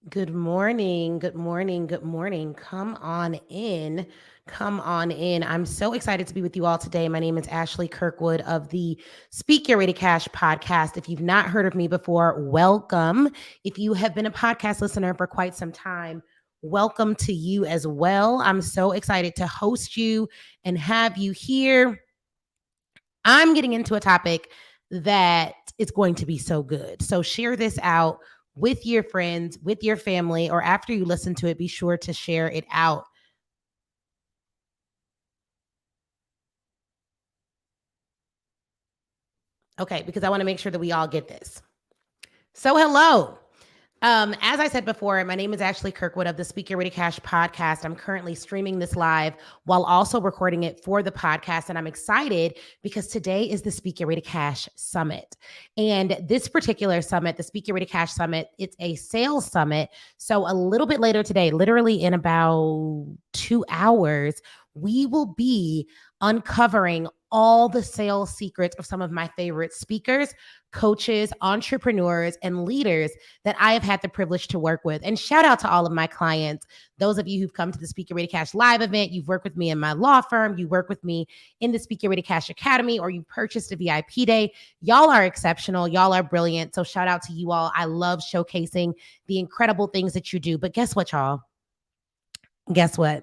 Good morning. Good morning. Good morning. Come on in. Come on in. I'm so excited to be with you all today. My name is Ashley Kirkwood of the Speak Your Way to Cash podcast. If you've not heard of me before, welcome. If you have been a podcast listener for quite some time, welcome to you as well. I'm so excited to host you and have you here. I'm getting into a topic that is going to be so good. So share this out with your friends, with your family, or after you listen to it, be sure to share it out. Okay, because I want to make sure that we all get this. So, hello. As I said before, my name is Ashley Kirkwood of the Speak Your Way to Cash podcast. I'm currently streaming this live while also recording it for the podcast. And I'm excited because today is the Speak Your Way to Cash Summit. And this particular summit, the Speak Your Way to Cash Summit, it's a sales summit. So a little bit later today, literally in about 2 hours, we will be uncovering all the sales secrets of some of my favorite speakers, coaches, entrepreneurs, and leaders that I have had the privilege to work with. And shout out to all of my clients, those of you who've come to the Speak Your Way to Cash live event, you've worked with me in my law firm, you work with me in the Speak Your Way to Cash Academy, or you purchased a VIP day. Y'all are exceptional. Y'all are brilliant. So shout out to you all. I love showcasing the incredible things that you do. But guess what, y'all? Guess what?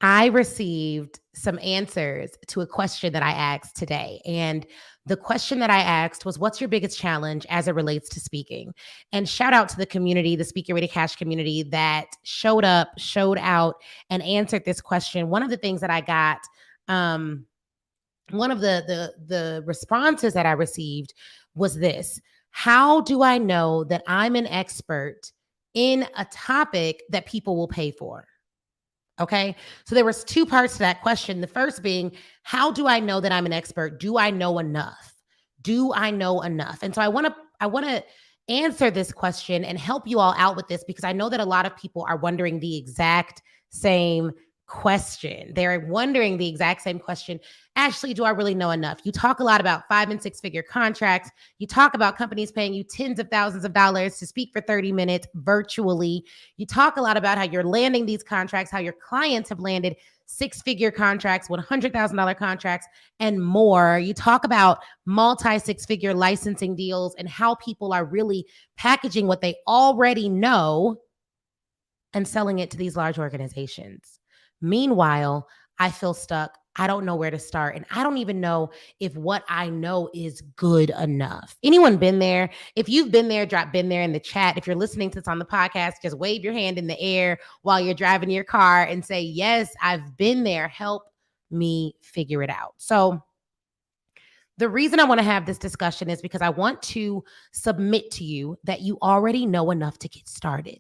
I received some answers to a question that I asked today. And the question that I asked was, what's your biggest challenge as it relates to speaking? And shout out to the community, the Speak Your Way to Cash community that showed up, showed out, and answered this question. One of the things that I got, one of the responses that I received was this: how do I know that I'm an expert in a topic that people will pay for? Okay. So there was two parts to that question. The first being, how do I know that I'm an expert? Do I know enough? Do I know enough? And so I want to answer this question and help you all out with this because I know that a lot of people are wondering the exact same question. They're wondering the exact same question. Ashley, do I really know enough? You talk a lot about 5 and 6 figure contracts. You talk about companies paying you tens of thousands of dollars to speak for 30 minutes virtually. You talk a lot about how you're landing these contracts, how your clients have landed 6 figure contracts, $100,000 contracts, and more. You talk about multi 6 figure licensing deals and how people are really packaging what they already know and selling it to these large organizations. Meanwhile, I feel stuck. I don't know where to start. And I don't even know if what I know is good enough. Anyone been there? If you've been there, drop been there in the chat. If you're listening to this on the podcast, just wave your hand in the air while you're driving your car and say, yes, I've been there. Help me figure it out. So, the reason I want to have this discussion is because I want to submit to you that you already know enough to get started.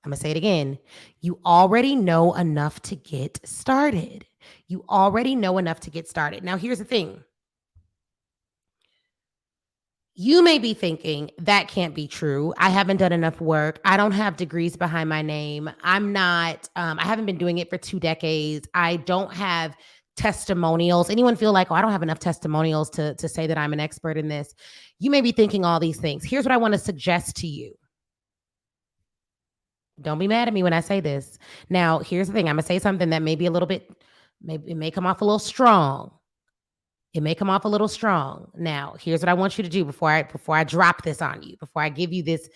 I'm going to say it again. You already know enough to get started. You already know enough to get started. Now, here's the thing. You may be thinking that can't be true. I haven't done enough work. I don't have degrees behind my name. I haven't been doing it for 2 decades. I don't have testimonials. Anyone feel like, oh, I don't have enough testimonials to say that I'm an expert in this? You may be thinking all these things. Here's what I want to suggest to you. Don't be mad at me when I say this. Now, here's the thing. I'm going to say something that may be a little bit, maybe it may come off a little strong. It may come off a little strong. Now, here's what I want you to do before I drop this on you, before I give you this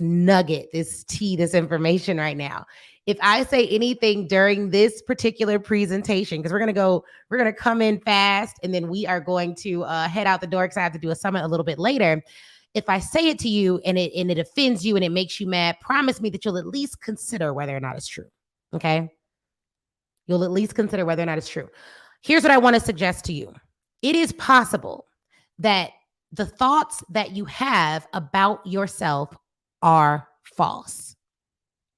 nugget, this tea, this information right now. If I say anything during this particular presentation, because we're gonna come in fast, and then we are going to head out the door because I have to do a summit a little bit later. If I say it to you and it offends you and it makes you mad, promise me that you'll at least consider whether or not it's true. Okay? You'll at least consider whether or not it's true. Here's what I want to suggest to you. It is possible that the thoughts that you have about yourself are false.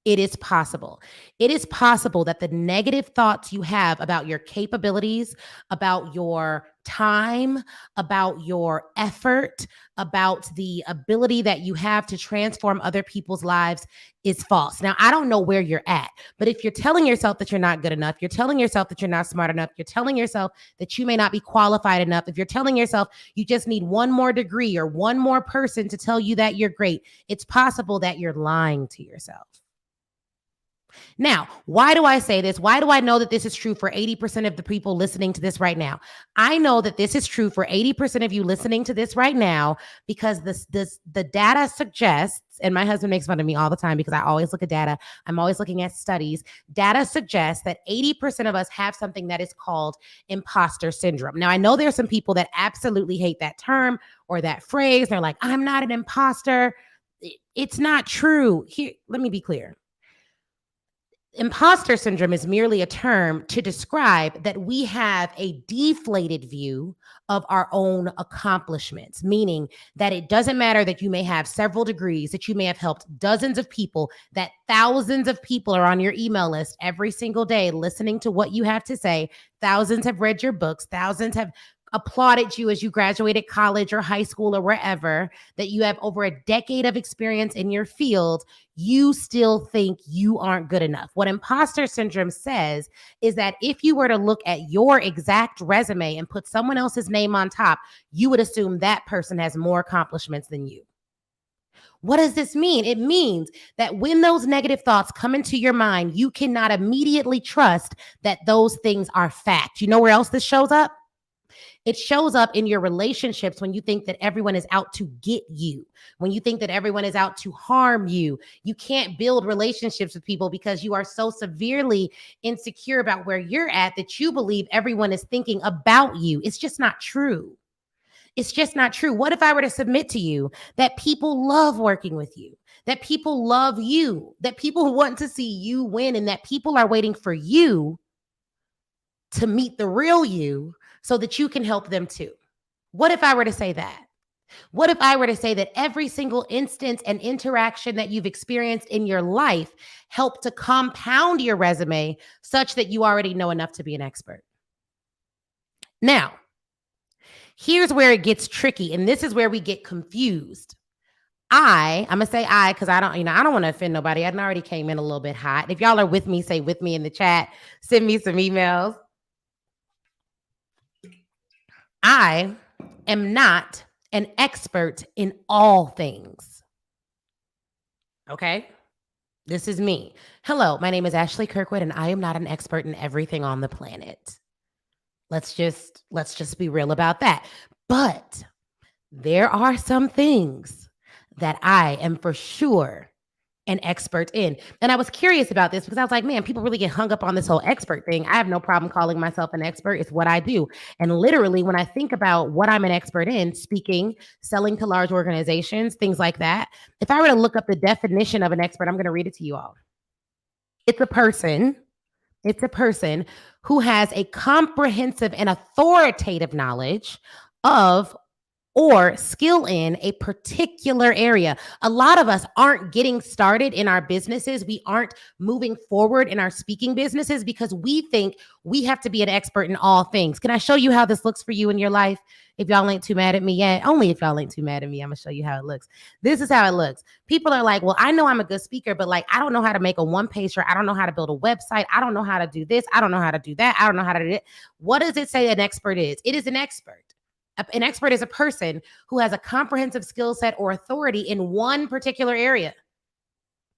It is possible. It is possible that the negative thoughts you have about your capabilities, about your time, about your effort, about the ability that you have to transform other people's lives is false. Now, I don't know where you're at, but if you're telling yourself that you're not good enough, you're telling yourself that you're not smart enough, you're telling yourself that you may not be qualified enough, if you're telling yourself you just need one more degree or one more person to tell you that you're great, it's possible that you're lying to yourself. Now, why do I say this? Why do I know that this is true for 80% of the people listening to this right now? I know that this is true for 80% of you listening to this right now because the data suggests, and my husband makes fun of me all the time because I always look at data. I'm always looking at studies. Data suggests that 80% of us have something that is called imposter syndrome. Now, I know there are some people that absolutely hate that term or that phrase. They're like, I'm not an imposter. It's not true. Here, let me be clear. Imposter syndrome is merely a term to describe that we have a deflated view of our own accomplishments, meaning that it doesn't matter that you may have several degrees, that you may have helped dozens of people, that thousands of people are on your email list every single day listening to what you have to say. Thousands have read your books, thousands have applauded you as you graduated college or high school or wherever, that you have over a decade of experience in your field, you still think you aren't good enough. What imposter syndrome says is that if you were to look at your exact resume and put someone else's name on top, you would assume that person has more accomplishments than you. What does this mean? It means that when those negative thoughts come into your mind, you cannot immediately trust that those things are fact. You know where else this shows up? It shows up in your relationships when you think that everyone is out to get you, when you think that everyone is out to harm you. You can't build relationships with people because you are so severely insecure about where you're at that you believe everyone is thinking about you. It's just not true. It's just not true. What if I were to submit to you that people love working with you, that people love you, that people want to see you win, and that people are waiting for you to meet the real you so that you can help them too? What if I were to say that? What if I were to say that every single instance and interaction that you've experienced in your life helped to compound your resume such that you already know enough to be an expert? Now, here's where it gets tricky, and this is where we get confused. I'm gonna say because I don't want to offend nobody. I already came in a little bit hot. If y'all are with me, say with me in the chat. Send me some emails. I am not an expert in all things. Okay? This is me. Hello, my name is Ashley Kirkwood, and I am not an expert in everything on the planet. Let's just be real about that. But there are some things that I am for sure an expert in. And I was curious about this because I was like, man, people really get hung up on this whole expert thing. I have no problem calling myself an expert. It's what I do. And literally, when I think about what I'm an expert in, speaking, selling to large organizations, things like that, if I were to look up the definition of an expert, I'm going to read it to you all. It's a person who has a comprehensive and authoritative knowledge of or skill in a particular area. A lot of us aren't getting started in our businesses. We aren't moving forward in our speaking businesses because we think we have to be an expert in all things. Can I show you how this looks for you in your life? If y'all ain't too mad at me yet, only if y'all ain't too mad at me, I'm gonna show you how it looks. This is how it looks. People are like, well, I know I'm a good speaker, but like, I don't know how to make a one-pager. I don't know how to build a website. I don't know how to do this. I don't know how to do that. I don't know how to do it. What does it say an expert is? It is an expert. An expert is a person who has a comprehensive skill set or authority in one particular area.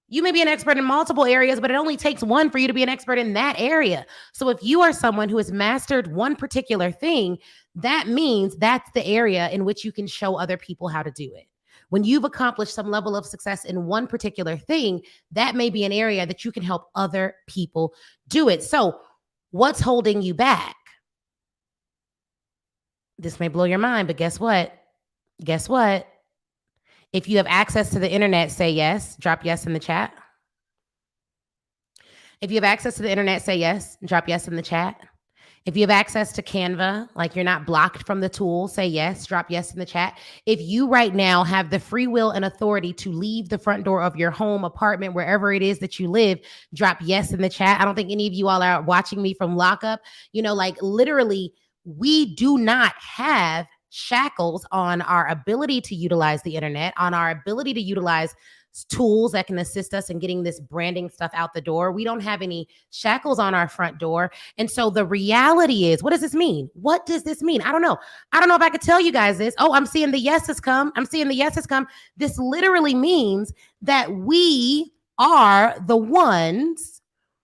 You may be an expert in multiple areas, but it only takes one for you to be an expert in that area. So if you are someone who has mastered one particular thing, that means that's the area in which you can show other people how to do it. When you've accomplished some level of success in one particular thing, that may be an area that you can help other people do it. So what's holding you back? This may blow your mind, but guess what? Guess what? If you have access to the internet, say yes. Drop yes in the chat. If you have access to the internet, say yes. Drop yes in the chat. If you have access to Canva, like you're not blocked from the tool, say yes, drop yes in the chat. If you right now have the free will and authority to leave the front door of your home, apartment, wherever it is that you live, drop yes in the chat. I don't think any of you all are watching me from lockup. Like literally, we do not have shackles on our ability to utilize the internet, on our ability to utilize tools that can assist us in getting this branding stuff out the door. We don't have any shackles on our front door. And so the reality is, what does this mean? What does this mean? I don't know. I don't know if I could tell you guys this. Oh, I'm seeing the yeses come. I'm seeing the yeses come. This literally means that we are the ones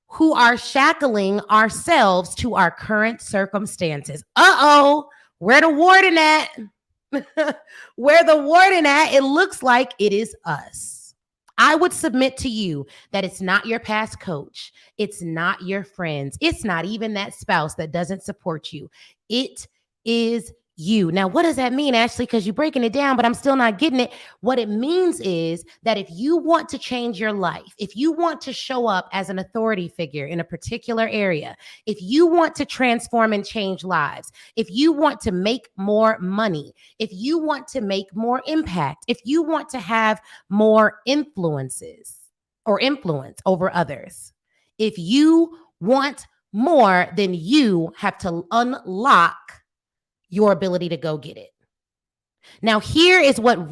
who are shackling ourselves to our current circumstances. Uh-oh, where the warden at? Where the warden at? It looks like it is us. I would submit to you that it's not your past coach. It's not your friends. It's not even that spouse that doesn't support you. It is you. Now, what does that mean, Ashley? Because you're breaking it down, but I'm still not getting it. What it means is that if you want to change your life, if you want to show up as an authority figure in a particular area, if you want to transform and change lives, if you want to make more money, if you want to make more impact, if you want to have more influence over others, if you want more, then you have to unlock your ability to go get it. Now, here is let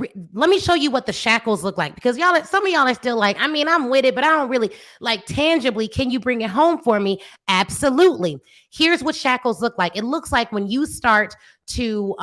me show you what the shackles look like, because some of y'all are still like, I'm with it, but I don't really like tangibly. Can you bring it home for me? Absolutely. Here's what shackles look like. It looks like when you start to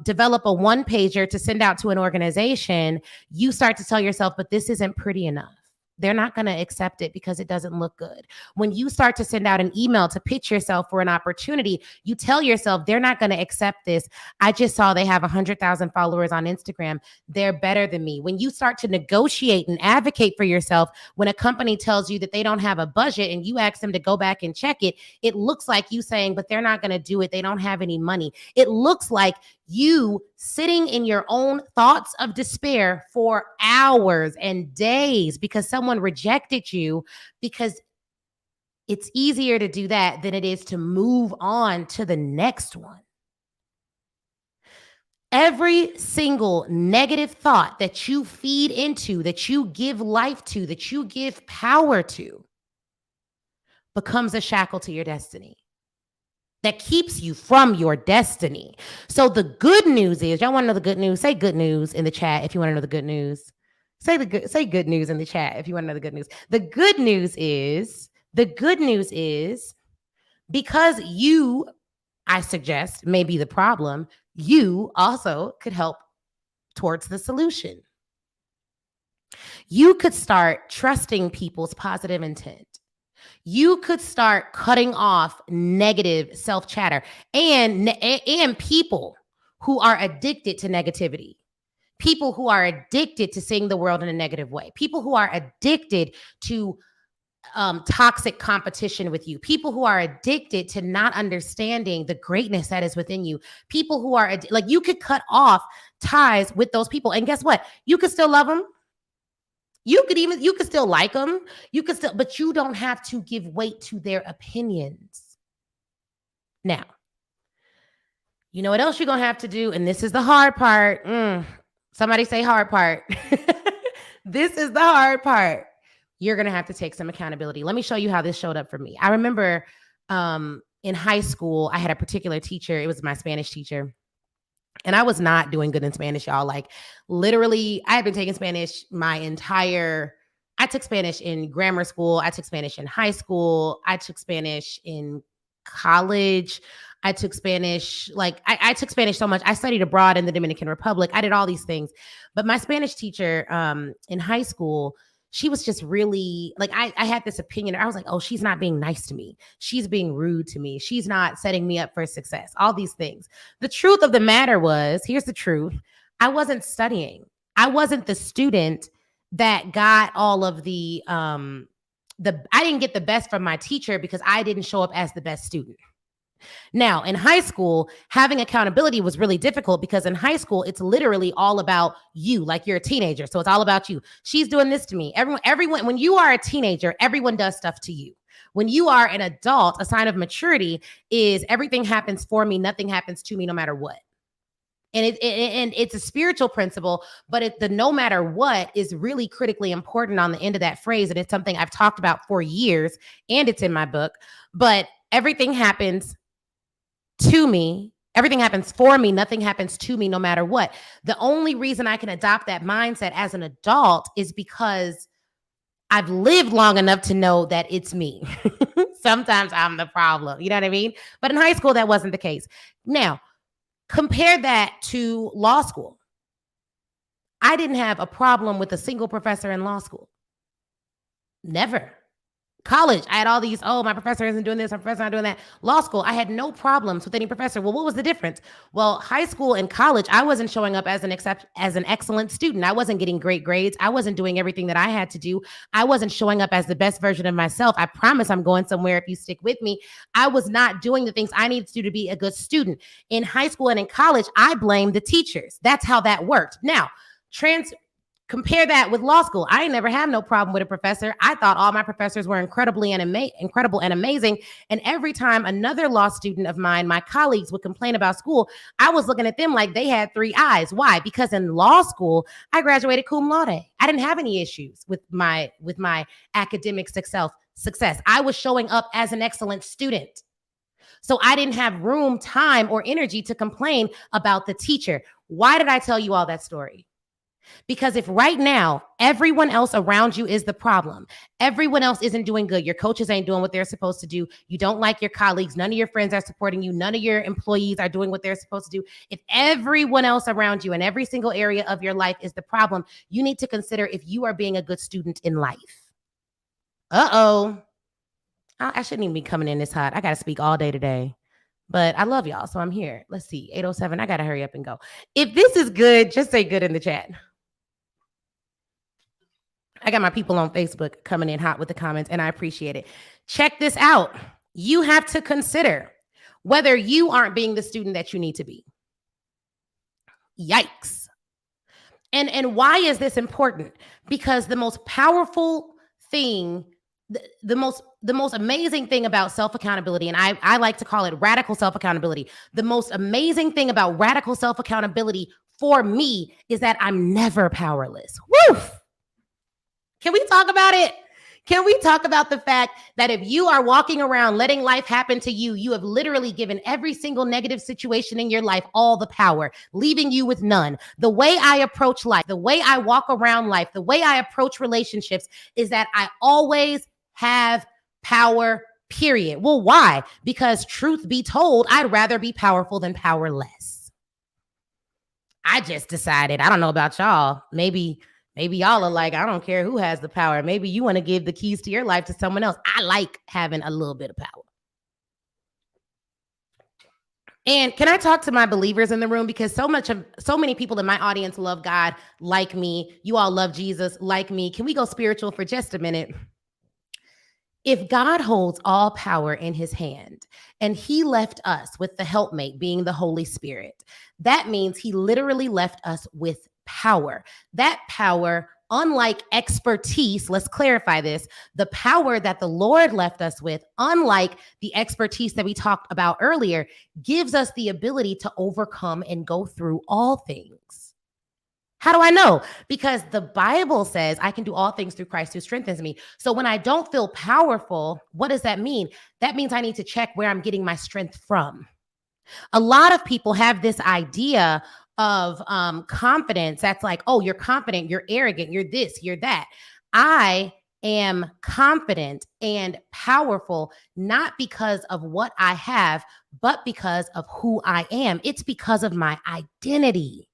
develop a one pager to send out to an organization, you start to tell yourself, but this isn't pretty enough. They're not going to accept it because it doesn't look good. When you start to send out an email to pitch yourself for an opportunity, you tell yourself they're not going to accept this. I just saw they have 100,000 followers on Instagram. They're better than me. When you start to negotiate and advocate for yourself, when a company tells you that they don't have a budget and you ask them to go back and check it, it looks like you saying, but they're not going to do it. They don't have any money. It looks like you sitting in your own thoughts of despair for hours and days because someone rejected you, because it's easier to do that than it is to move on to the next one. Every single negative thought that you feed into, that you give life to, that you give power to, becomes a shackle to your destiny that keeps you from your destiny. So the good news is, y'all want to know the good news? Say good news in the chat if you want to know the good news. Say good news in the chat if you want to know the good news. The good news is because you, I suggest, may be the problem, you also could help towards the solution. You could start trusting people's positive intent. You could start cutting off negative self-chatter and people who are addicted to negativity, people who are addicted to seeing the world in a negative way, people who are addicted to toxic competition with you, people who are addicted to not understanding the greatness that is within you, people who are like, you could cut off ties with those people. And guess what? You could still love them. You could still like them. But you don't have to give weight to their opinions. Now, you know what else you're going to have to do? And this is the hard part. Somebody say hard part. This is the hard part. You're going to have to take some accountability. Let me show you how this showed up for me. I remember in high school, I had a particular teacher. It was my Spanish teacher. And I was not doing good in Spanish, y'all. Like literally, I had been taking Spanish I took Spanish in grammar school. I took Spanish in high school. I took Spanish in college. I took Spanish, I took Spanish so much. I studied abroad in the Dominican Republic. I did all these things. But my Spanish teacher in high school, she was just really I had this opinion. I was like, oh, she's not being nice to me. She's being rude to me. She's not setting me up for success. All these things. The truth of the matter was, here's the truth. I wasn't studying. I wasn't the student that got all of I didn't get the best from my teacher because I didn't show up as the best student. Now, in high school, having accountability was really difficult because in high school, it's literally all about you, like you're a teenager. So it's all about you. She's doing this to me. Everyone, when you are a teenager, everyone does stuff to you. When you are an adult, a sign of maturity is everything happens for me, nothing happens to me, no matter what. And it's a spiritual principle, but the no matter what is really critically important on the end of that phrase. And it's something I've talked about for years, and it's in my book. But everything happens to me. Everything happens for me. Nothing happens to me, no matter what. The only reason I can adopt that mindset as an adult is because I've lived long enough to know that it's me. Sometimes I'm the problem. You know what I mean? But in high school, that wasn't the case. Now, compare that to law school. I didn't have a problem with a single professor in law school. Never. College, I had all these, oh, my professor isn't doing this, my professor not doing that. Law school, I had no problems with any professor. Well, what was the difference? Well, high school and college, I wasn't showing up as an excellent student. I wasn't getting great grades. I wasn't doing everything that I had to do. I wasn't showing up as the best version of myself. I promise I'm going somewhere if you stick with me. I was not doing the things I needed to do to be a good student. In high school and in college, I blamed the teachers. That's how that worked. Now, compare that with law school. I never had no problem with a professor. I thought all my professors were incredible and amazing. And every time another law student of mine, my colleagues, would complain about school, I was looking at them like they had three eyes. Why? Because in law school, I graduated cum laude. I didn't have any issues with my academic success. I was showing up as an excellent student. So I didn't have room, time, or energy to complain about the teacher. Why did I tell you all that story? Because if right now everyone else around you is the problem, everyone else isn't doing good, your coaches ain't doing what they're supposed to do, you don't like your colleagues, none of your friends are supporting you, none of your employees are doing what they're supposed to do. If everyone else around you in every single area of your life is the problem, you need to consider if you are being a good student in life. I shouldn't even be coming in this hot. I got to speak all day today. But I love y'all, so I'm here. Let's see, 8:07. I got to hurry up and go. If this is good, just say good in the chat. I got my people on Facebook coming in hot with the comments, and I appreciate it. Check this out. You have to consider whether you aren't being the student that you need to be. Yikes. And why is this important? Because the most powerful thing, the most amazing thing about self-accountability, and I like to call it radical self-accountability. The most amazing thing about radical self-accountability for me is that I'm never powerless. Woof! Can we talk about it? Can we talk about the fact that if you are walking around letting life happen to you, you have literally given every single negative situation in your life all the power, leaving you with none. The way I approach life, the way I walk around life, the way I approach relationships is that I always have power, period. Well, why? Because truth be told, I'd rather be powerful than powerless. I just decided, I don't know about y'all, maybe y'all are like, I don't care who has the power. Maybe you want to give the keys to your life to someone else. I like having a little bit of power. And can I talk to my believers in the room? Because so many people in my audience love God like me. You all love Jesus like me. Can we go spiritual for just a minute? If God holds all power in his hand and he left us with the helpmate being the Holy Spirit, that means he literally left us with power. That power, unlike expertise, let's clarify this, the power that the Lord left us with, unlike the expertise that we talked about earlier, gives us the ability to overcome and go through all things. How do I know? Because the Bible says I can do all things through Christ who strengthens me. So when I don't feel powerful, what does that mean? That means I need to check where I'm getting my strength from. A lot of people have this idea of confidence that's like, oh, you're confident, you're arrogant, you're this, you're that. I am confident and powerful, not because of what I have, but because of who I am. It's because of my identity.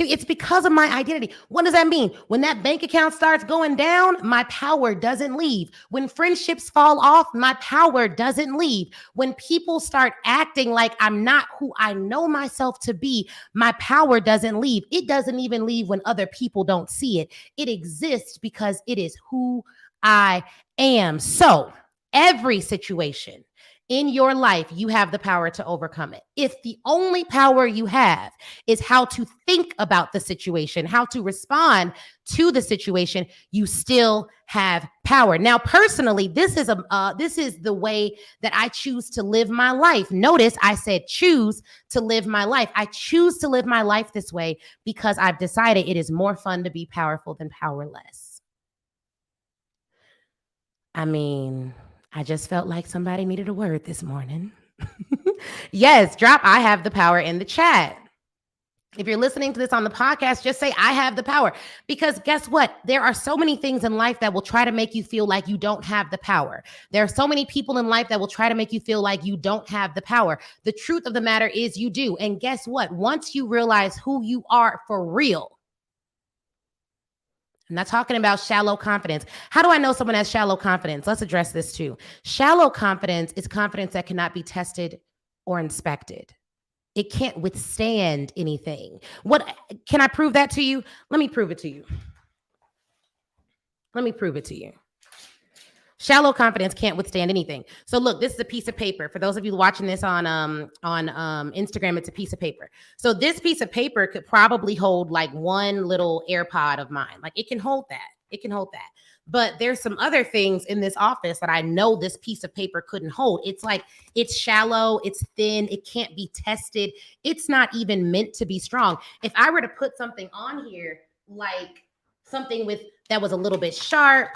It's because of my identity. What does that mean? When that bank account starts going down, my power doesn't leave. When friendships fall off, my power doesn't leave. When people start acting like I'm not who I know myself to be, my power doesn't leave. It doesn't even leave when other people don't see it. It exists because it is who I am. So every situation, in your life, you have the power to overcome it. If the only power you have is how to think about the situation, how to respond to the situation, you still have power. Now, personally, this is the way that I choose to live my life. Notice I said choose to live my life. I choose to live my life this way because I've decided it is more fun to be powerful than powerless. I mean, I just felt like somebody needed a word this morning. Yes, drop I have the power in the chat. If you're listening to this on the podcast, just say I have the power. Because guess what? There are so many things in life that will try to make you feel like you don't have the power. There are so many people in life that will try to make you feel like you don't have the power. The truth of the matter is you do. And guess what? Once you realize who you are for real, I'm not talking about shallow confidence. How do I know someone has shallow confidence? Let's address this too. Shallow confidence is confidence that cannot be tested or inspected. It can't withstand anything. What can I prove that to you? Let me prove it to you. Let me prove it to you. Shallow confidence can't withstand anything. So look, this is a piece of paper. For those of you watching this on Instagram, it's a piece of paper. So this piece of paper could probably hold like one little AirPod of mine. Like it can hold that. It can hold that. But there's some other things in this office that I know this piece of paper couldn't hold. It's like, it's shallow, it's thin, it can't be tested. It's not even meant to be strong. If I were to put something on here, like something that was a little bit sharp,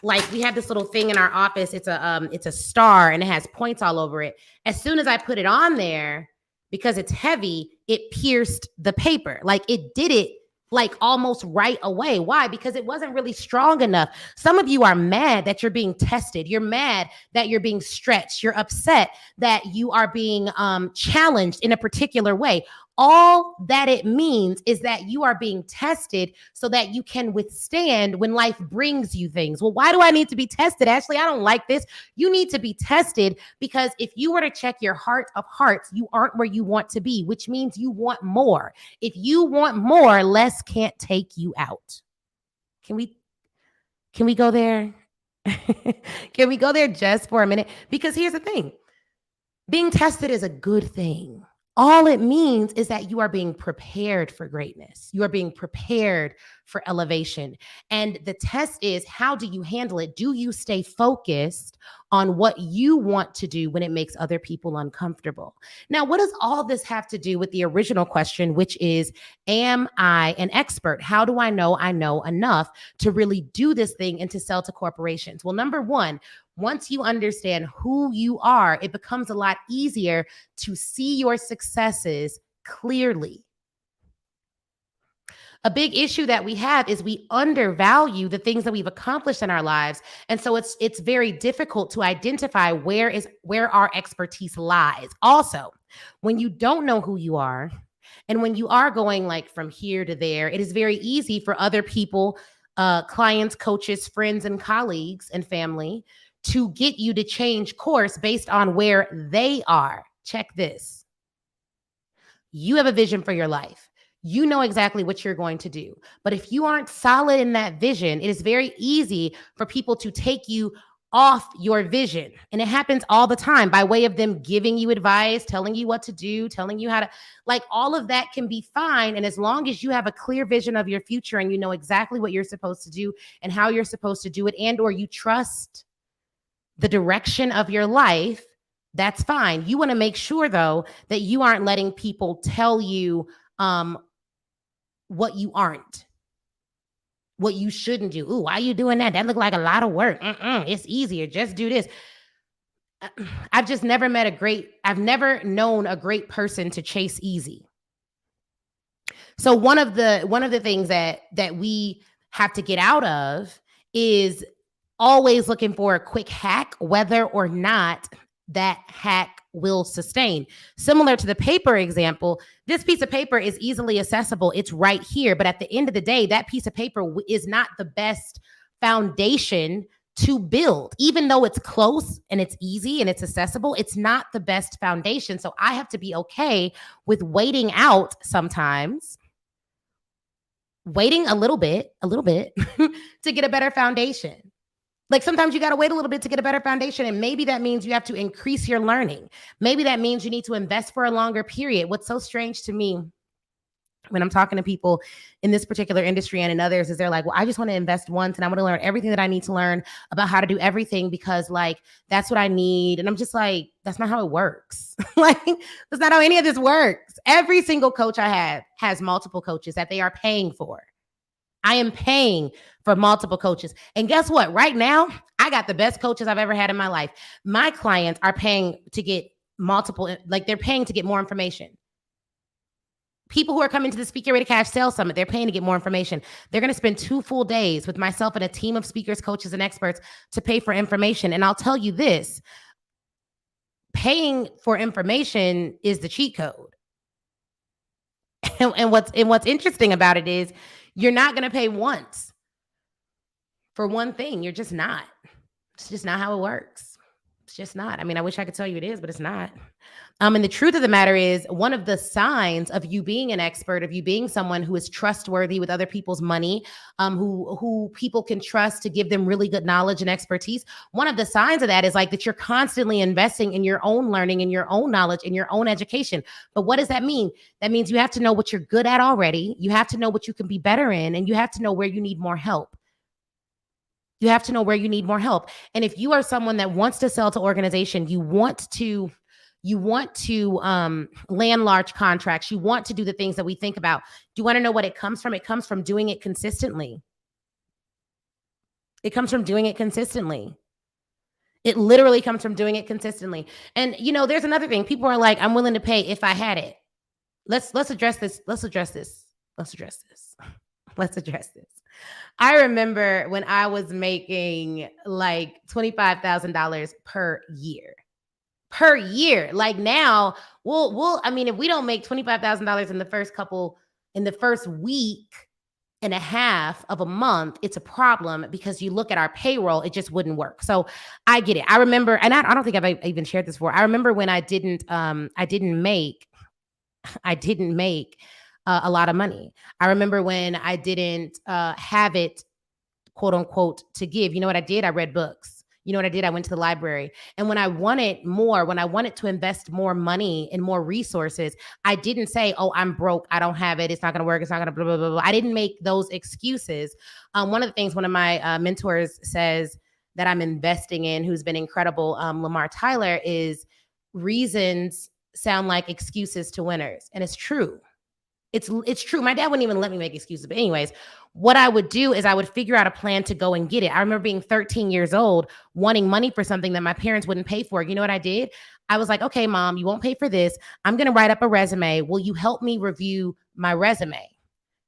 like we have this little thing in our office. It's a star and it has points all over it. As soon as I put it on there, because it's heavy, it pierced the paper. Like it did it like almost right away. Why? Because it wasn't really strong enough. Some of you are mad that you're being tested. You're mad that you're being stretched. You're upset that you are being challenged in a particular way. All that it means is that you are being tested so that you can withstand when life brings you things. Well, why do I need to be tested? Ashley, I don't like this. You need to be tested because if you were to check your heart of hearts, you aren't where you want to be, which means you want more. If you want more, less can't take you out. Can we go there? Can we go there just for a minute? Because here's the thing. Being tested is a good thing. All it means is that you are being prepared for greatness. You are being prepared for elevation. And the test is, how do you handle it? Do you stay focused on what you want to do when it makes other people uncomfortable? Now, what does all this have to do with the original question, which is, am I an expert? How do I know enough to really do this thing and to sell to corporations? Well, number one, once you understand who you are, it becomes a lot easier to see your successes clearly. A big issue that we have is we undervalue the things that we've accomplished in our lives. And so it's very difficult to identify where our expertise lies. Also, when you don't know who you are, and when you are going like from here to there, it is very easy for other people, clients, coaches, friends, and colleagues and family to get you to change course based on where they are. Check this. You have a vision for your life. You know exactly what you're going to do. But if you aren't solid in that vision, it is very easy for people to take you off your vision. And it happens all the time by way of them giving you advice, telling you what to do, telling you how to, like all of that can be fine. And as long as you have a clear vision of your future and you know exactly what you're supposed to do and how you're supposed to do it, and or you trust the direction of your life, that's fine. You want to make sure, though, that you aren't letting people tell you what you aren't, what you shouldn't do. Ooh, why are you doing that? That looked like a lot of work. It's easier. Just do this. I've never known a great person to chase easy. So one of the things that we have to get out of is always looking for a quick hack, whether or not that hack will sustain. Similar to the paper example, this piece of paper is easily accessible. It's right here. But at the end of the day, that piece of paper is not the best foundation to build. Even though it's close and it's easy and it's accessible, it's not the best foundation. So I have to be okay with waiting out sometimes, waiting a little bit to get a better foundation. Like sometimes you got to wait a little bit to get a better foundation. And maybe that means you have to increase your learning. Maybe that means you need to invest for a longer period. What's so strange to me when I'm talking to people in this particular industry and in others is they're like, well, I just want to invest once and I want to learn everything that I need to learn about how to do everything because like that's what I need. And I'm just like, that's not how it works. Like, that's not how any of this works. Every single coach I have has multiple coaches that they are paying for. I am paying for multiple coaches. And guess what? Right now, I got the best coaches I've ever had in my life. My clients are paying to get multiple, like they're paying to get more information. People who are coming to the Speak Your Way to Cash Sales Summit, they're paying to get more information. They're going to spend 2 full days with myself and a team of speakers, coaches, and experts to pay for information. And I'll tell you this, paying for information is the cheat code. And what's interesting about it is you're not going to pay once for one thing. You're just not. It's just not how it works. It's just not. I mean, I wish I could tell you it is, but it's not. And the truth of the matter is, one of the signs of you being an expert, of you being someone who is trustworthy with other people's money, who people can trust to give them really good knowledge and expertise. One of the signs of that is like that you're constantly investing in your own learning, in your own knowledge, in your own education. But what does that mean? That means you have to know what you're good at already. You have to know what you can be better in, and you have to know where you need more help. You have to know where you need more help. And if you are someone that wants to sell to organization, you want to land large contracts. You want to do the things that we think about. Do you want to know what it comes from? It comes from doing it consistently. It comes from doing it consistently. It literally comes from doing it consistently. And there's another thing. People are like, I'm willing to pay if I had it. Let's address this. Let's address this. I remember when I was making like $25,000 per year. Like now, I mean, if we don't make $25,000 in the first week and a half of a month, it's a problem because you look at our payroll, it just wouldn't work. So I get it. I remember, and I don't think I've even shared this before. I remember when I didn't make a lot of money. I remember when I didn't have it, quote unquote, to give. You know what I did? I read books. You know what I did? I went to the library. And when I wanted to invest more money and more resources, I didn't say, oh, I'm broke. I don't have it. It's not going to work. It's not going to blah, blah, blah, blah. I didn't make those excuses. One of the things one of my mentors says that I'm investing in, who's been incredible, Lamar Tyler, is reasons sound like excuses to winners. And it's true. It's true. My dad wouldn't even let me make excuses. But anyways, what I would do is I would figure out a plan to go and get it. I remember being 13 years old, wanting money for something that my parents wouldn't pay for. You know what I did? I was like, okay, Mom, you won't pay for this. I'm going to write up a resume. Will you help me review my resume?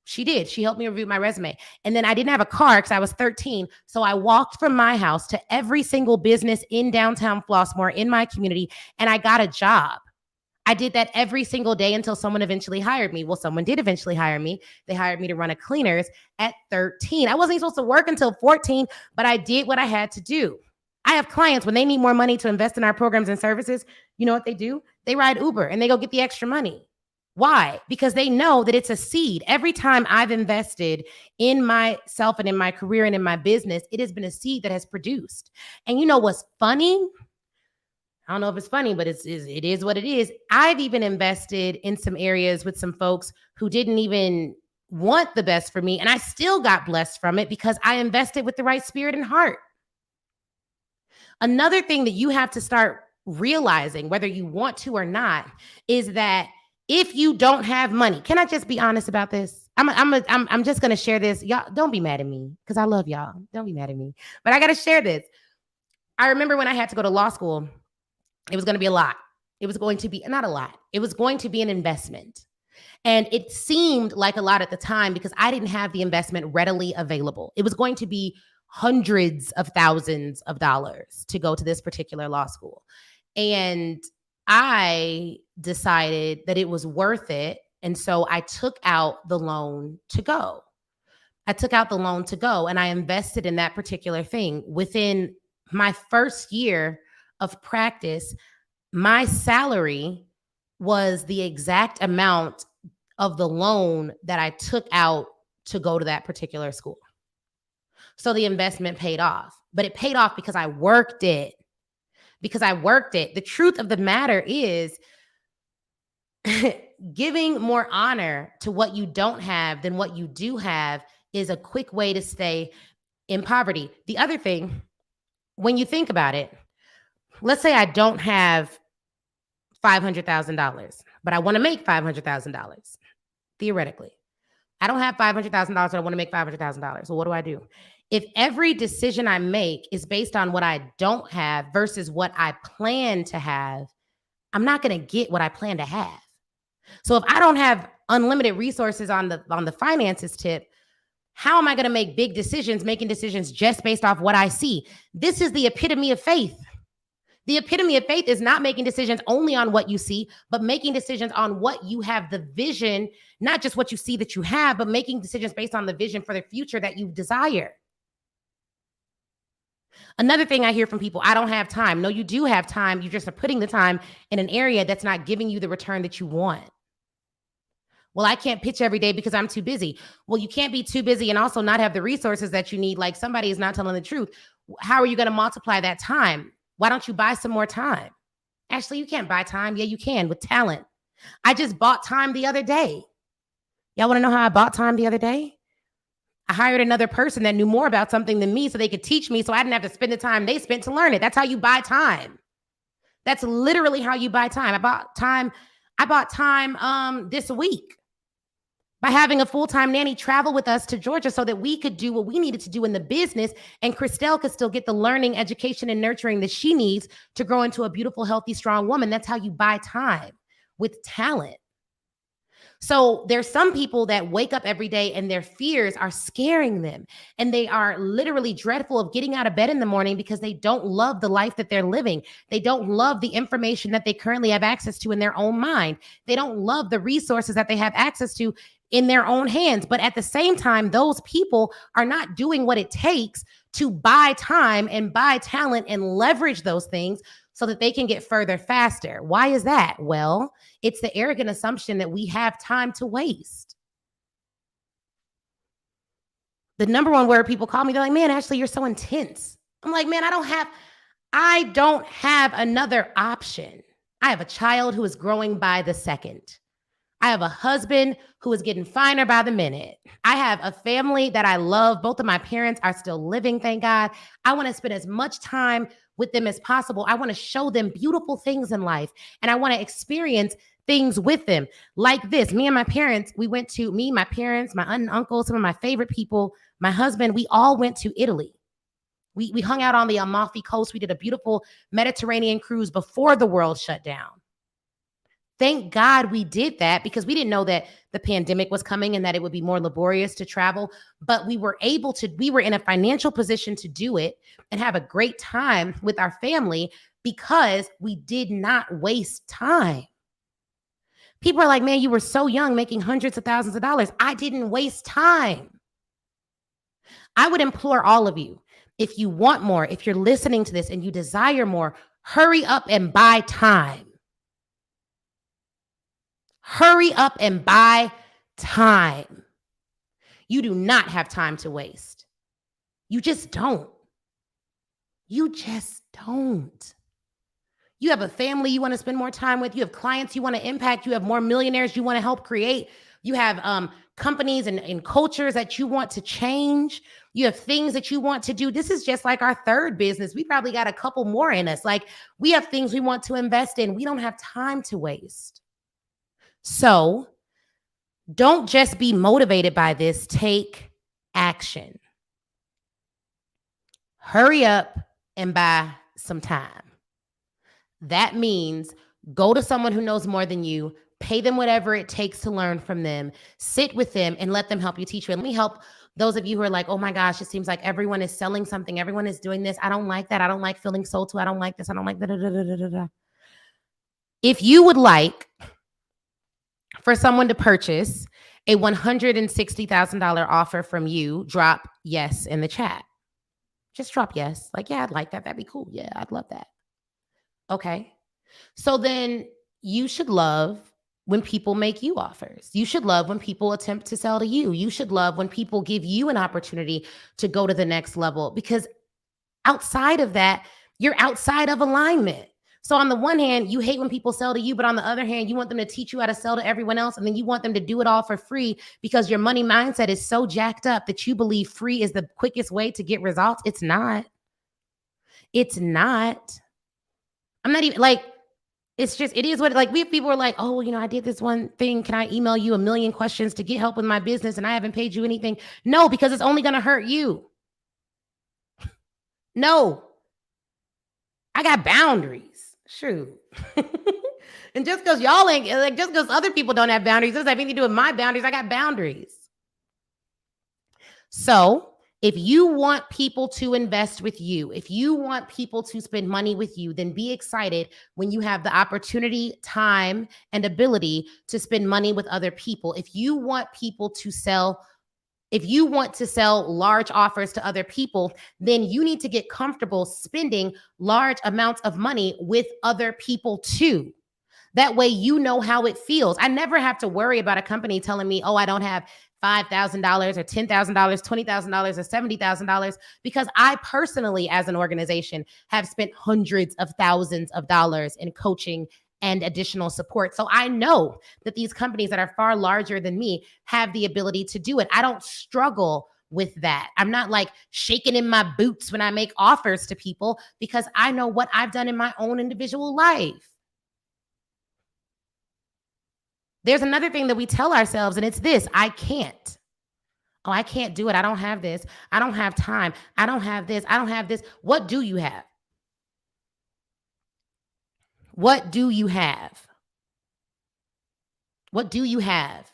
She did. She helped me review my resume. And then I didn't have a car because I was 13. So I walked from my house to every single business in downtown Flossmoor in my community, and I got a job. I did that every single day until someone eventually hired me. Well, someone did eventually hire me. They hired me to run a cleaners at 13. I wasn't even supposed to work until 14, but I did what I had to do. I have clients, when they need more money to invest in our programs and services, you know what they do? They ride Uber and they go get the extra money. Why? Because they know that it's a seed. Every time I've invested in myself and in my career and in my business, it has been a seed that has produced. And you know what's funny? I don't know if it's funny, but it is what it is. I've even invested in some areas with some folks who didn't even want the best for me, and I still got blessed from it because I invested with the right spirit and heart. Another thing that you have to start realizing, whether you want to or not, is that if you don't have money, can I just be honest about this? I'm just gonna share this. Y'all don't be mad at me because I love y'all. Don't be mad at me, but I gotta share this. I remember when I had to go to law school. It was going to be a lot. It was going to be not a lot. It was going to be an investment. And it seemed like a lot at the time because I didn't have the investment readily available. It was going to be hundreds of thousands of dollars to go to this particular law school. And I decided that it was worth it. And so I took out the loan to go. And I invested in that particular thing. Within my first year of practice, my salary was the exact amount of the loan that I took out to go to that particular school. So the investment paid off, but it paid off because I worked it. Because I worked it. The truth of the matter is giving more honor to what you don't have than what you do have is a quick way to stay in poverty. The other thing, when you think about it, let's say I don't have $500,000, but I want to make $500,000 theoretically. I don't have $500,000, but I want to make $500,000. So what do? If every decision I make is based on what I don't have versus what I plan to have, I'm not going to get what I plan to have. So if I don't have unlimited resources on the finances tip, how am I going to make big decisions, making decisions just based off what I see? This is the epitome of faith. The epitome of faith is not making decisions only on what you see, but making decisions on what you have the vision, not just what you see that you have, but making decisions based on the vision for the future that you desire. Another thing I hear from people, I don't have time. No, you do have time. You just are putting the time in an area that's not giving you the return that you want. Well, I can't pitch every day because I'm too busy. Well, you can't be too busy and also not have the resources that you need. Like somebody is not telling the truth. How are you going to multiply that time? Why don't you buy some more time? Actually, you can't buy time. Yeah, you can with talent. I just bought time the other day. Y'all want to know how I bought time the other day? I hired another person that knew more about something than me so they could teach me so I didn't have to spend the time they spent to learn it. That's how you buy time. That's literally how you buy time. I bought time this week by having a full-time nanny travel with us to Georgia so that we could do what we needed to do in the business and Christelle could still get the learning, education, and nurturing that she needs to grow into a beautiful, healthy, strong woman. That's how you buy time, with talent. So there's some people that wake up every day and their fears are scaring them. And they are literally dreadful of getting out of bed in the morning because they don't love the life that they're living. They don't love the information that they currently have access to in their own mind. They don't love the resources that they have access to in their own hands. But at the same time, those people are not doing what it takes to buy time and buy talent and leverage those things so that they can get further faster. Why is that? Well, it's the arrogant assumption that we have time to waste. The number one word people call me, they're like, man, Ashley, you're so intense. I'm like, man, I don't have another option. I have a child who is growing by the second. I have a husband who is getting finer by the minute. I have a family that I love. Both of my parents are still living, thank God. I want to spend as much time with them as possible. I want to show them beautiful things in life, and I want to experience things with them like this. Me and my parents, my parents, my aunt and uncle, some of my favorite people, my husband, we all went to Italy. We hung out on the Amalfi Coast. We did a beautiful Mediterranean cruise before the world shut down. Thank God we did that because we didn't know that the pandemic was coming and that it would be more laborious to travel. But we were in a financial position to do it and have a great time with our family because we did not waste time. People are like, man, you were so young making hundreds of thousands of dollars. I didn't waste time. I would implore all of you, if you want more, if you're listening to this and you desire more, hurry up and buy time. Hurry up and buy time. You do not have time to waste. You just don't. You just don't. You have a family you want to spend more time with. You have clients you want to impact. You have more millionaires you want to help create. You have companies and cultures that you want to change. You have things that you want to do. This is just like our third business. We probably got a couple more in us. Like we have things we want to invest in. We don't have time to waste. So don't just be motivated by this. Take action. Hurry up and buy some time. That means go to someone who knows more than you, pay them whatever it takes to learn from them, sit with them and let them help you teach you. And let me help those of you who are like, oh my gosh, it seems like everyone is selling something. Everyone is doing this. I don't like that. I don't like feeling sold to. I don't like this. I don't like that. If you would like for someone to purchase a $160,000 offer from you, drop yes in the chat. Just drop yes. Like, yeah, I'd like that. That'd be cool. Yeah, I'd love that. Okay. So then you should love when people make you offers. You should love when people attempt to sell to you. You should love when people give you an opportunity to go to the next level, because outside of that, you're outside of alignment. So on the one hand, you hate when people sell to you, but on the other hand, you want them to teach you how to sell to everyone else, and then you want them to do it all for free because your money mindset is so jacked up that you believe free is the quickest way to get results. It's not. It's not. I'm not even like, it's just, it is what, like, we have people are like, oh, I did this one thing. Can I email you a million questions to get help with my business and I haven't paid you anything? No, because it's only going to hurt you. No, I got boundaries. Shoot. And just because y'all ain't, like, just because other people don't have boundaries, doesn't have anything to do with my boundaries. I got boundaries. So if you want people to invest with you, if you want people to spend money with you, then be excited when you have the opportunity, time, and ability to spend money with other people. If you want to sell large offers to other people, then you need to get comfortable spending large amounts of money with other people too. That way, you know how it feels. I never have to worry about a company telling me, oh, I don't have $5,000 or $10,000, $20,000 or $70,000, because I personally, as an organization, have spent hundreds of thousands of dollars in coaching and additional support. So I know that these companies that are far larger than me have the ability to do it. I don't struggle with that. I'm not like shaking in my boots when I make offers to people, because I know what I've done in my own individual life. There's another thing that we tell ourselves, and it's this: I can't. Oh, I can't do it. I don't have this. I don't have time. I don't have this. I don't have this. What do you have? What do you have? What do you have?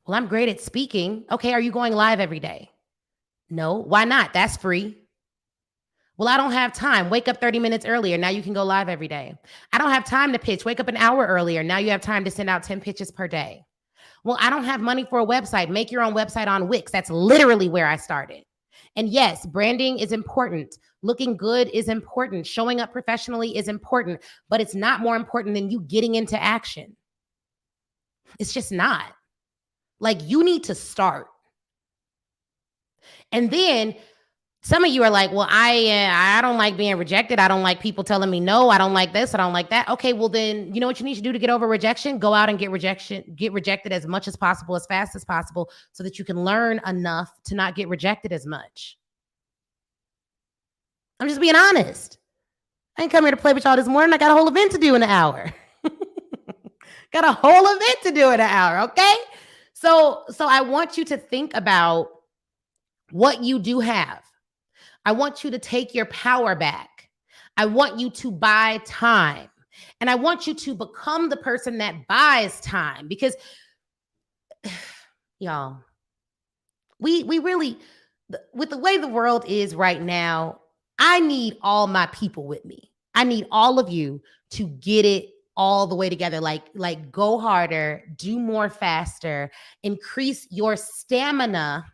Well, I'm great at speaking. Okay, are you going live every day? No. Why not? That's free. Well, I don't have time. Wake up 30 minutes earlier. Now you can go live every day. I don't have time to pitch. Wake up an hour earlier. Now you have time to send out 10 pitches per day. Well, I don't have money for a website. Make your own website on Wix. That's literally where I started. And yes, branding is important. Looking good is important. Showing up professionally is important, but it's not more important than you getting into action. It's just not. Like, you need to start. And then some of you are like, well, I don't like being rejected. I don't like people telling me no. I don't like this. I don't like that. Okay, well then, you know what you need to do to get over rejection? Go out and get rejected as much as possible, as fast as possible, so that you can learn enough to not get rejected as much. I'm just being honest. I ain't come here to play with y'all this morning. I got a whole event to do in an hour. Got a whole event to do in an hour, okay? So I want you to think about what you do have. I want you to take your power back. I want you to buy time. And I want you to become the person that buys time, because y'all, we really, with the way the world is right now, I need all my people with me. I need all of you to get it all the way together. Like go harder, do more faster, increase your stamina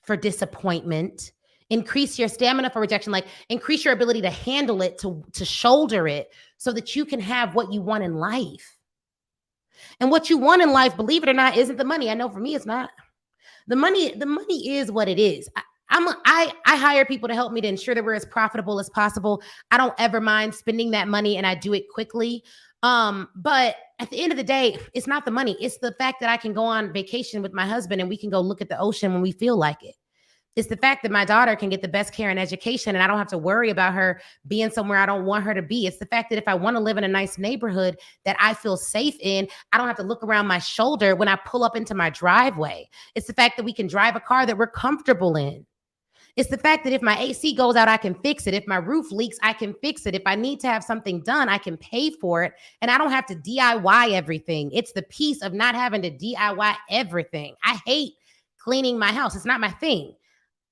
for disappointment, increase your stamina for rejection, like increase your ability to handle it, to shoulder it, so that you can have what you want in life. And what you want in life, believe it or not, isn't the money. I know for me, it's not. The money is what it is. I hire people to help me to ensure that we're as profitable as possible. I don't ever mind spending that money, and I do it quickly. But at the end of the day, it's not the money. It's the fact that I can go on vacation with my husband and we can go look at the ocean when we feel like it. It's the fact that my daughter can get the best care and education, and I don't have to worry about her being somewhere I don't want her to be. It's the fact that if I want to live in a nice neighborhood that I feel safe in, I don't have to look around my shoulder when I pull up into my driveway. It's the fact that we can drive a car that we're comfortable in. It's the fact that if my AC goes out, I can fix it. If my roof leaks, I can fix it. If I need to have something done, I can pay for it, and I don't have to DIY everything. It's the piece of not having to DIY everything. I hate cleaning my house. It's not my thing.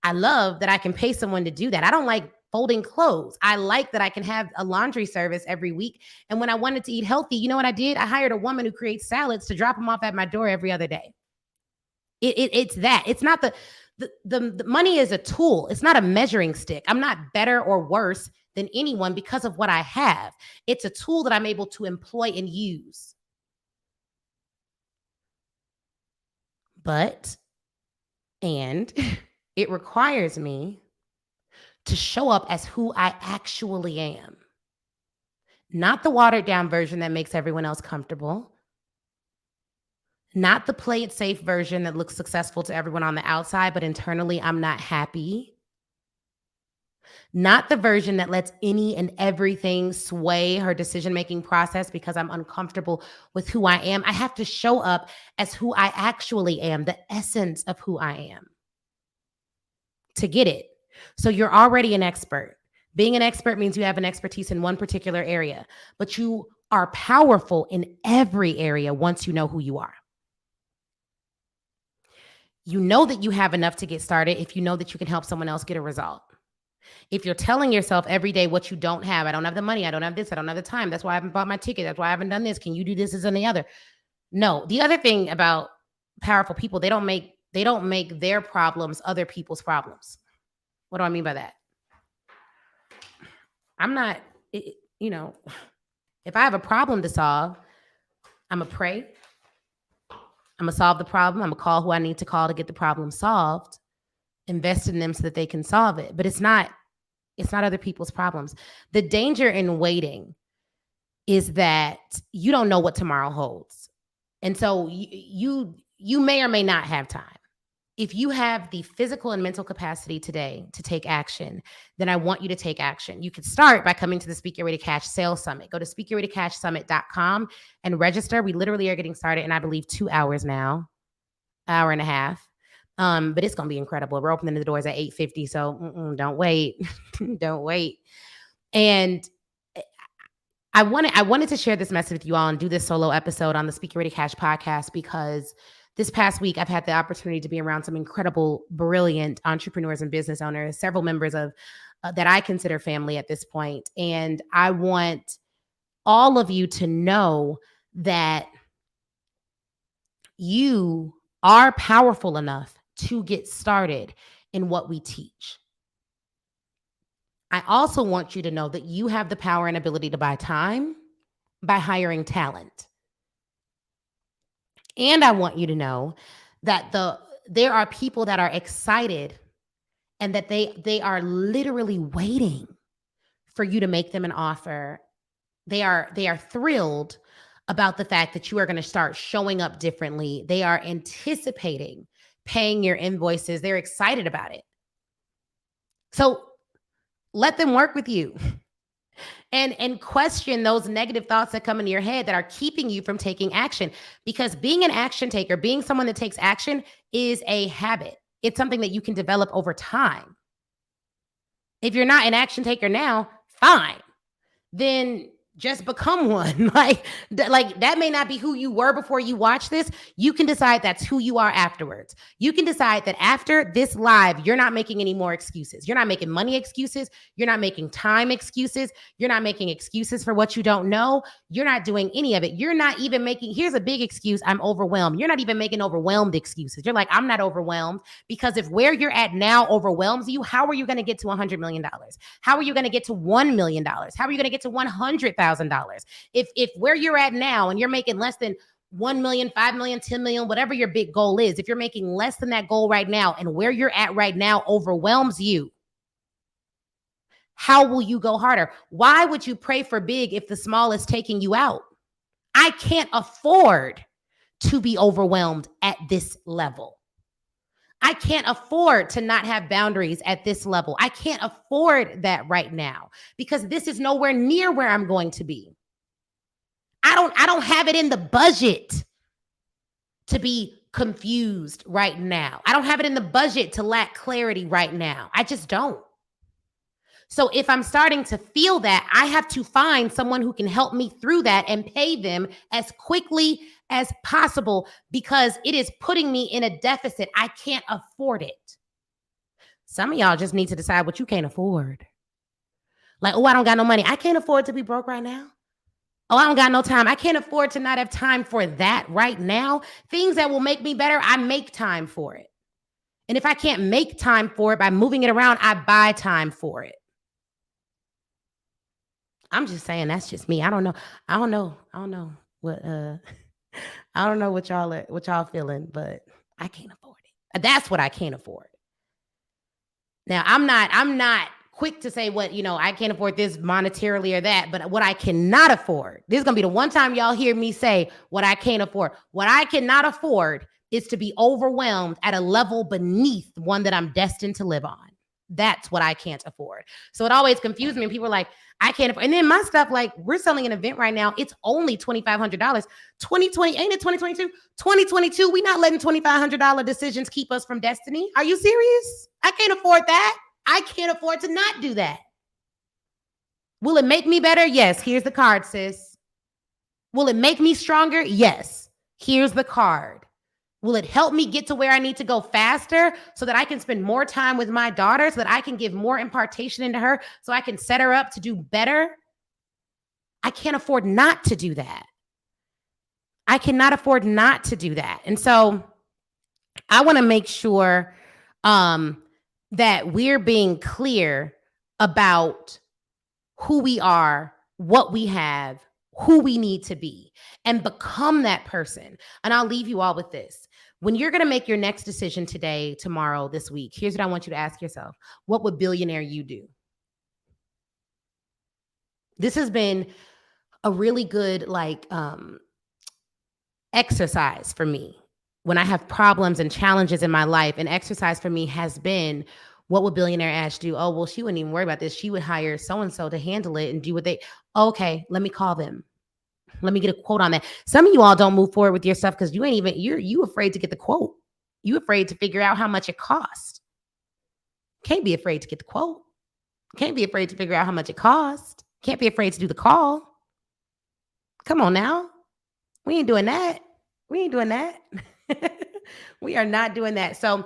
I love that I can pay someone to do that. I don't like folding clothes. I like that I can have a laundry service every week. And when I wanted to eat healthy, you know what I did? I hired a woman who creates salads to drop them off at my door every other day. It's that. It's not the money is a tool. It's not a measuring stick. I'm not better or worse than anyone because of what I have. It's a tool that I'm able to employ and use. But, and it requires me to show up as who I actually am, not the watered down version that makes everyone else comfortable, not the play it safe version that looks successful to everyone on the outside, but internally I'm not happy. Not the version that lets any and everything sway her decision making process because I'm uncomfortable with who I am. I have to show up as who I actually am, the essence of who I am, to get it. So you're already an expert. Being an expert means you have an expertise in one particular area, but you are powerful in every area once you know who you are. You know that you have enough to get started if you know that you can help someone else get a result. If you're telling yourself every day what you don't have, I don't have the money, I don't have this, I don't have the time, that's why I haven't bought my ticket, that's why I haven't done this, can you do this and the other? No. The other thing about powerful people, they don't make their problems other people's problems. What do I mean by that? I'm not, you know, if I have a problem to solve, I'm going to pray. I'm going to solve the problem. I'm going to call who I need to call to get the problem solved, invest in them so that they can solve it. But it's not other people's problems. The danger in waiting is that you don't know what tomorrow holds. And so you may or may not have time. If you have the physical and mental capacity today to take action, then I want you to take action. You could start by coming to the Speak Your Way to Cash Sales Summit. Go to speakyourwaytocashsummit.com and register. We literally are getting started in, I believe, 2 hours now, hour and a half. But it's going to be incredible. We're opening the doors at 8:50, so don't wait. Don't wait. And I wanted to share this message with you all and do this solo episode on the Speak Your Way to Cash podcast because this past week, I've had the opportunity to be around some incredible, brilliant entrepreneurs and business owners, several members of that I consider family at this point. And I want all of you to know that you are powerful enough to get started in what we teach. I also want you to know that you have the power and ability to buy time by hiring talent. And I want you to know that there are people that are excited and that they are literally waiting for you to make them an offer. They are thrilled about the fact that you are going to start showing up differently. They are anticipating paying your invoices. They're excited about it. So let them work with you. And question those negative thoughts that come into your head that are keeping you from taking action. Because being an action taker, being someone that takes action is a habit. It's something that you can develop over time. If you're not an action taker now, fine. Then just become one. Like that may not be who you were before you watch this. You can decide that's who you are afterwards. You can decide that after this live, you're not making any more excuses. You're not making money excuses. You're not making time excuses. You're not making excuses for what you don't know. You're not doing any of it. You're not even making, here's a big excuse, I'm overwhelmed. You're not even making overwhelmed excuses. You're like, I'm not overwhelmed because if where you're at now overwhelms you, how are you going to get to $100 million? How are you going to get to $1 million? How are you going to get to $100,000? If where you're at now and you're making less than 1 million, 5 million, 10 million, whatever your big goal is, if you're making less than that goal right now and where you're at right now overwhelms you, how will you go harder? Why would you pray for big if the small is taking you out? I can't afford to be overwhelmed at this level. I can't afford to not have boundaries at this level. I can't afford that right now because this is nowhere near where I'm going to be. I don't have it in the budget to be confused right now. I don't have it in the budget to lack clarity right now. I just don't. So if I'm starting to feel that, I have to find someone who can help me through that and pay them as quickly as possible because it is putting me in a deficit. I can't afford it. Some of y'all just need to decide what you can't afford. Like, oh, I don't got no money. I can't afford to be broke right now. Oh, I don't got no time. I can't afford to not have time for that right now. Things that will make me better, I make time for it. And if I can't make time for it by moving it around, I buy time for it. I'm just saying that's just me. I don't know what I don't know what y'all feeling, but I can't afford it. That's what I can't afford. Now, I'm not quick to say what, I can't afford this monetarily or that, but what I cannot afford. This is going to be the one time y'all hear me say what I can't afford. What I cannot afford is to be overwhelmed at a level beneath one that I'm destined to live on. That's what I can't afford. So it always confused me. And people are like, I can't afford. And then my stuff, like, we're selling an event right now. It's only $2,500. 2020, ain't it 2022? 2022, we not letting $2,500 decisions keep us from destiny. Are you serious? I can't afford that. I can't afford to not do that. Will it make me better? Yes. Here's the card, sis. Will it make me stronger? Yes. Here's the card. Will it help me get to where I need to go faster so that I can spend more time with my daughter, so that I can give more impartation into her, so I can set her up to do better? I can't afford not to do that. I cannot afford not to do that. And so I want to make sure that we're being clear about who we are, what we have, who we need to be, and become that person. And I'll leave you all with this. When you're going to make your next decision today, tomorrow, this week, here's what I want you to ask yourself. What would billionaire you do? This has been a really good exercise for me. When I have problems and challenges in my life, an exercise for me has been, what would billionaire Ash do? Oh, well, she wouldn't even worry about this. She would hire so-and-so to handle it and do what they, okay, let me call them. Let me get a quote on that. Some of you all don't move forward with your stuff because you afraid to get the quote. You afraid to figure out how much it costs. Can't be afraid to get the quote. Can't be afraid to figure out how much it costs. Can't be afraid to do the call. Come on now. We ain't doing that. We ain't doing that. We are not doing that. So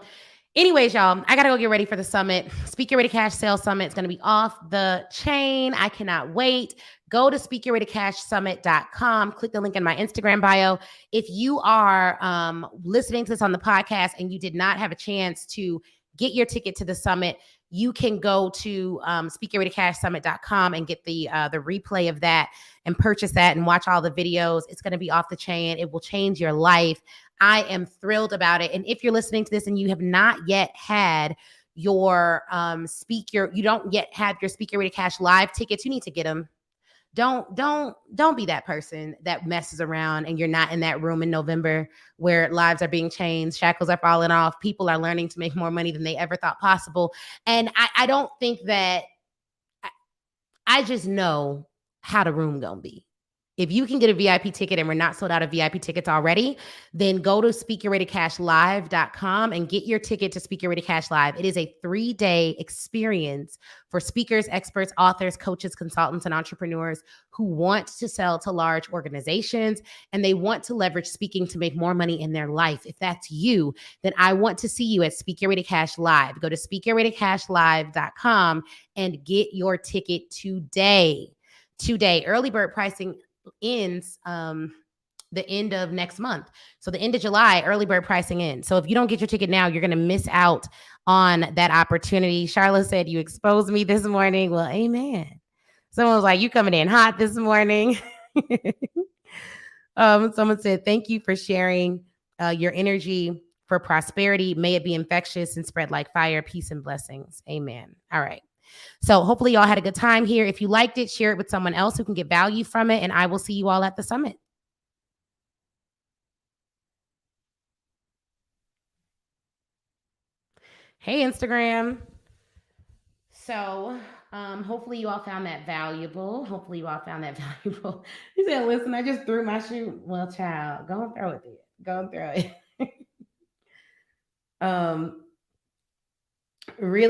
anyways, y'all, I got to go get ready for the summit. Speak Your Way to Cash Sales Summit. It's going to be off the chain. I cannot wait. Go to speakyourwaytocashsummit.com. Click the link in my Instagram bio. If you are listening to this on the podcast and you did not have a chance to get your ticket to the summit, you can go to speakyourwaytocashsummit.com and get the replay of that and purchase that and watch all the videos. It's going to be off the chain. It will change your life. I am thrilled about it. And if you're listening to this and you have not yet had your you don't yet have your Speak Your Way to Cash live tickets, you need to get them. Don't be that person that messes around and you're not in that room in November where lives are being changed, shackles are falling off, people are learning to make more money than they ever thought possible. And I don't think that, I just know how the room gonna be. If you can get a VIP ticket and we're not sold out of VIP tickets already, then go to speakyourwaytocashlive.com and get your ticket to Speak Your Way to Cash Live. It is a 3-day experience for speakers, experts, authors, coaches, consultants, and entrepreneurs who want to sell to large organizations and they want to leverage speaking to make more money in their life. If that's you, then I want to see you at Speak Your Way to Cash Live. Go to speakyourwaytocashlive.com and get your ticket today. Early bird pricing ends the end of next month. So the end of July, early bird pricing ends. So if you don't get your ticket now, you're going to miss out on that opportunity. Charlotte said, you exposed me this morning. Well, amen. Someone was like, you coming in hot this morning. Someone said, thank you for sharing your energy for prosperity. May it be infectious and spread like fire, peace and blessings. Amen. All right. So hopefully y'all had a good time here. If you liked it, share it with someone else who can get value from it. And I will see you all at the summit. Hey, Instagram. So hopefully you all found that valuable. He said, listen, I just threw my shoe. Well, child, go and throw it there. Go and throw it. Really